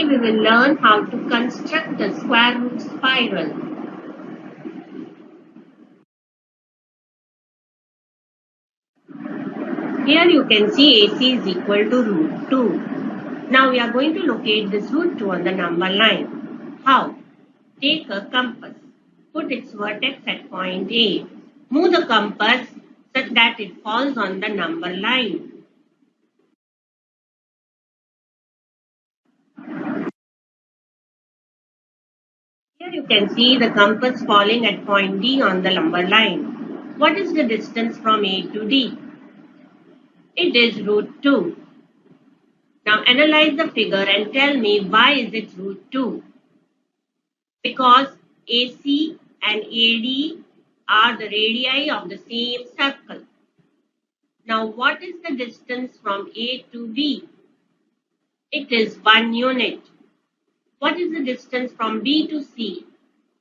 we will learn how to construct a square root spiral. Here you can see AC is equal to root 2. Now we are going to locate this root 2 on the number line. How? Take a compass. Put its vertex at point A. Move the compass such that it falls on the number line. Here you can see the compass falling at point D on the number line. What is the distance from A to D? It is root 2. Now analyze the figure and tell me why is it root 2? Because AC and AD are the radii of the same circle. Now what is the distance from A to B? It is 1 unit. What is the distance from B to C?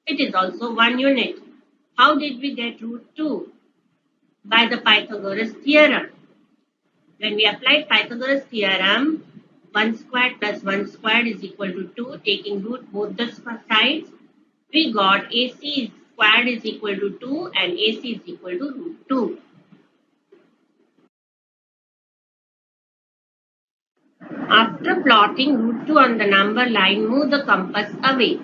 It is also 1 unit. How did we get root 2? By the Pythagoras theorem. When we applied Pythagoras theorem, 1 squared plus 1 squared is equal to 2, taking root both the sides, we got AC squared is equal to 2 and AC is equal to root 2. After plotting root 2 on the number line, move the compass away.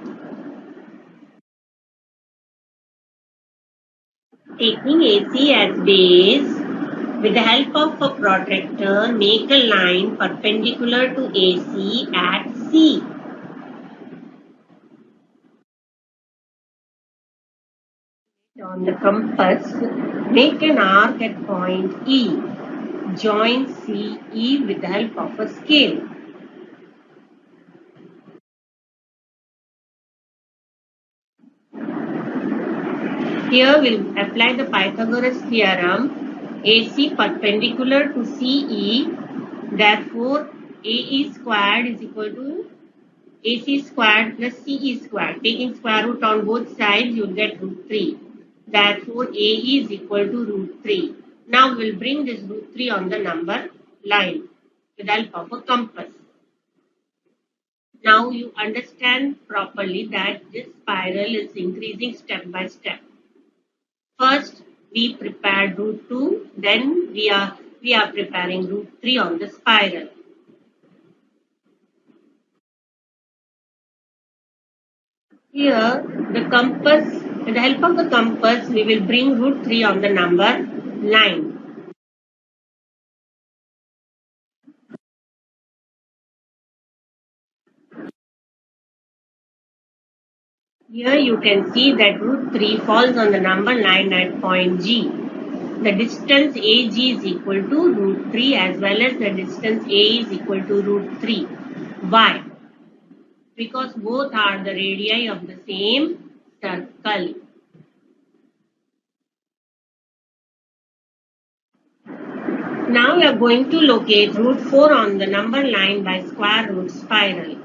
Taking AC as base, with the help of a protractor, make a line perpendicular to AC at C. On the compass, make an arc at point E. Join CE with the help of a scale. Here we'll apply the Pythagoras theorem. AC perpendicular to CE. Therefore, AE squared is equal to AC squared plus CE squared. Taking square root on both sides, you'll get root 3. Therefore, AE is equal to root 3. Now we'll bring this root 3 on the number line with the help of a compass. Now you understand properly that this spiral is increasing step by step. First, we prepared root 2, then we are preparing root 3 on the spiral. Here, the compass, with the help of the compass, we will bring root 3 on the number line. Here you can see that root 3 falls on the number line at point G. The distance AG is equal to root 3 as well as the distance A is equal to root 3. Why? Because both are the radii of the same circle. Now we are going to locate root 4 on the number line by square root spiral.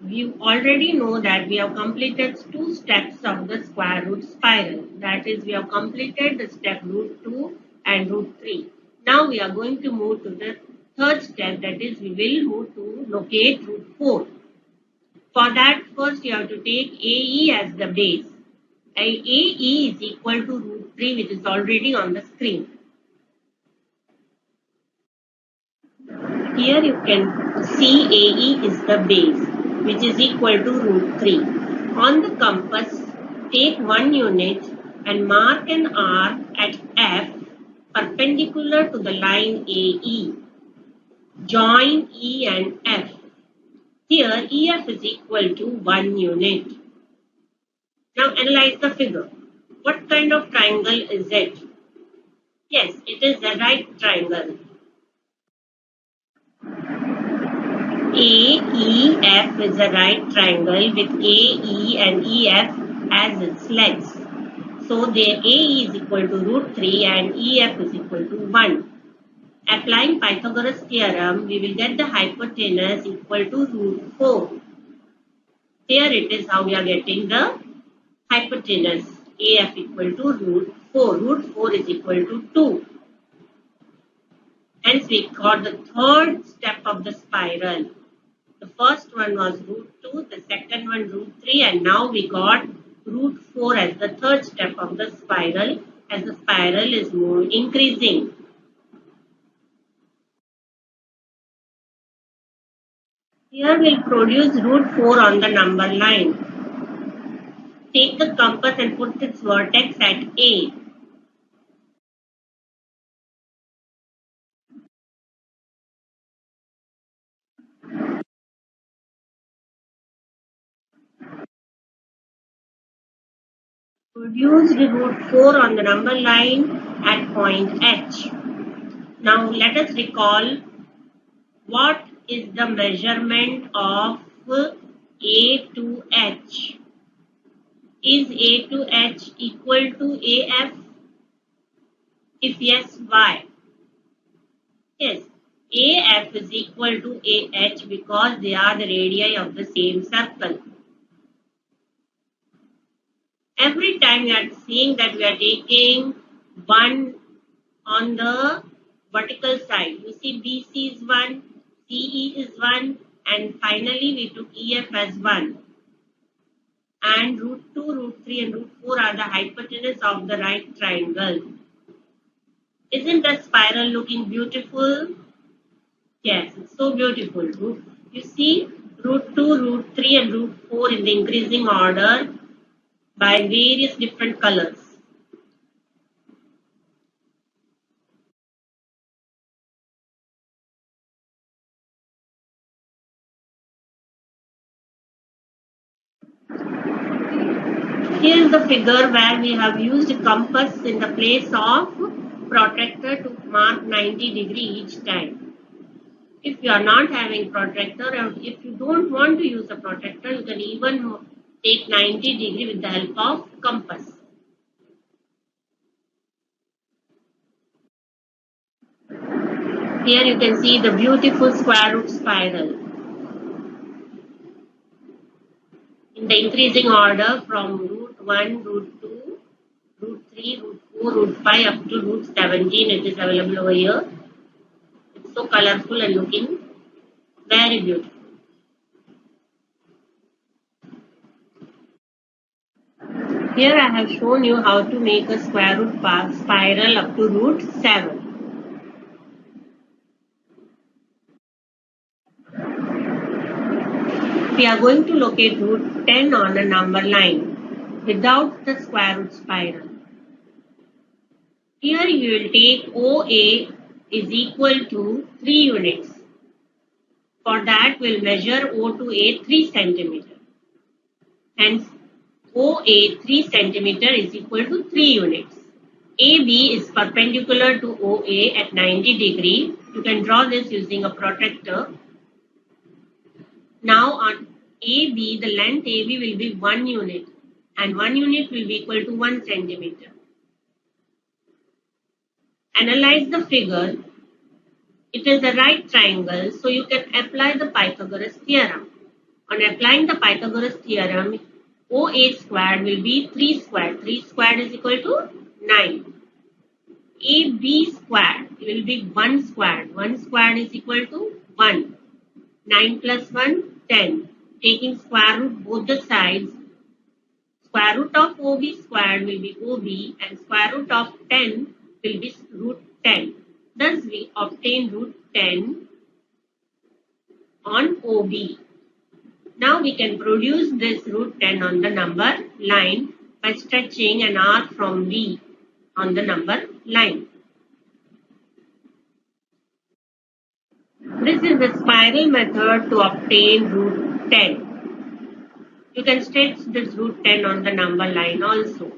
You already know that we have completed 2 steps of the square root spiral. That is, we have completed the step root 2 and root 3. Now we are going to move to the third step, that is, we will move to locate root 4. For that, first you have to take AE as the base. AE is equal to root 3, which is already on the screen. Here you can see AE is the base, which is equal to root 3. On the compass, take 1 unit and mark an arc at F perpendicular to the line AE. Join E and F. Here EF is equal to 1 unit. Now analyze the figure. What kind of triangle is it? Yes, it is a right triangle. AEF is a right triangle with AE and EF as its legs. So their AE is equal to root 3 and EF is equal to 1. Applying Pythagoras theorem, we will get the hypotenuse equal to root 4. Here it is how we are getting the hypotenuse. AF equal to root 4. Root 4 is equal to 2. Hence we got the third step of the spiral. The first one was root 2, the second one root 3, and now we got root 4 as the third step of the spiral, as the spiral is more increasing. Here we'll produce root 4 on the number line. Take the compass and put its vertex at A. Produce root 4 on the number line at point H. Now let us recall what is the measurement of A to H. Is A to H equal to AF? If yes, why? Yes, AF is equal to AH because they are the radii of the same circle. Every time we are seeing that we are taking 1 on the vertical side. You see BC is 1, CE is 1, and finally we took EF as 1. And root 2, root 3 and root 4 are the hypotenuse of the right triangle. Isn't the spiral looking beautiful? Yes, it's so beautiful. You see root 2, root 3 and root 4 in the increasing order by various different colors. Here is the figure where we have used compass in the place of protractor to mark 90 degree each time. If you are not having protractor, or if you don't want to use a protractor, you can even take 90 degree with the help of compass. Here you can see the beautiful square root spiral in the increasing order from root 1, root 2, root 3, root 4, root 5 up to root 17. It is available over here. It's so colorful and looking very beautiful. Here I have shown you how to make a square root spiral up to root 7. We are going to locate root 10 on a number line without the square root spiral. Here you will take OA is equal to 3 units. For that we will measure O to A 3 cm. Hence OA 3 cm is equal to 3 units. AB is perpendicular to OA at 90 degree. You can draw this using a protractor. Now on AB, the length AB will be 1 unit and 1 unit will be equal to 1 centimeter. Analyze the figure. It is a right triangle, so you can apply the Pythagoras theorem. On applying the Pythagoras theorem, OA squared will be 3 squared. 3 squared is equal to 9. AB squared will be 1 squared. 1 squared is equal to 1. 9 plus 1, 10. Taking square root both the sides, square root of OB squared will be OB and square root of 10 will be root 10. Thus we obtain root 10 on OB. Now we can produce this root 10 on the number line by stretching an arc from B on the number line. This is the spiral method to obtain root 10. You can stretch this root 10 on the number line also,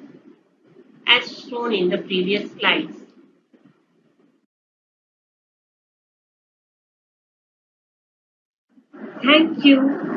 as shown in the previous slides. Thank you.